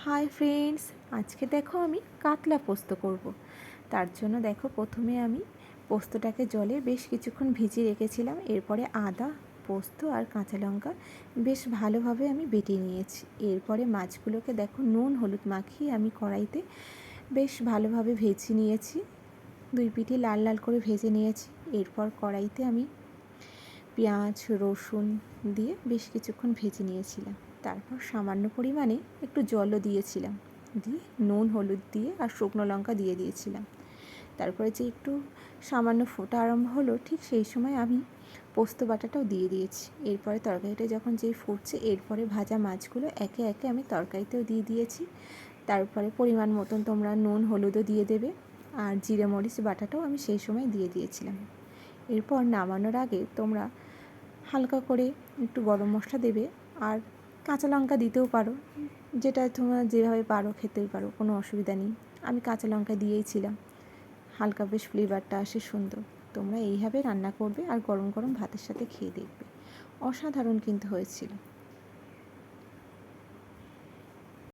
Hi friends, আজকে দেখো আমি কাতলা পোস্ত করব। তার জন্য দেখো প্রথমে আমি পোস্তটাকে জলে বেশ কিছুক্ষণ ভিজিয়ে রেখেছিলাম। এরপরে আদা, পোস্ত আর কাঁচা লঙ্কা বেশ ভালোভাবে আমি বেটে নিয়েছি। এরপরে মাছগুলোকে দেখো নুন হলুদ মাখিয়ে আমি কড়াইতে বেশ ভালোভাবে ভেজে নিয়েছি। দুই পিঠে লাল লাল করে ভেজে নিয়েছি। এরপর কড়াইতে আমি পেঁয়াজ রসুন দিয়ে বেশ কিছুক্ষণ ভেজে নিয়েছিলাম। তারপর সামান্য পরিমাণে একটু জলও দিয়েছিলাম, দিয়ে নুন হলুদ দিয়ে আর শুকনো লঙ্কা দিয়ে দিয়েছিলাম। তারপরে যে একটু সামান্য ফোটা আরম্ভ হলো, ঠিক সেই সময় আমি পোস্ত বাটাটাও দিয়ে দিয়েছি। এরপরে তরকারিটা যখন যেই ফুটছে, এরপরে ভাজা মাছগুলো একে একে আমি তরকারিতেও দিয়ে দিয়েছি। তারপরে পরিমাণ মতন তোমরা নুন হলুদও দিয়ে দেবে, আর জিরে মরিচ বাটাটাও আমি সেই সময় দিয়ে দিয়েছিলাম। এরপর নামানোর আগে তোমরা হালকা করে একটু গরম মশলা দেবে, আর কাঁচা লঙ্কা দিতেও পারো, যেটা তোমরা যেভাবে পারো খেতেই পারো, কোনো অসুবিধা নেই। আমি কাঁচা লঙ্কা দিয়েইছিলাম, হালকা বেশ ফ্লেভারটা আসে সুন্দর। তোমরা এইভাবে রান্না করবে আর গরম গরম ভাতের সাথে খেয়ে দেখবে, অসাধারণ কিন্তু হয়েছিল।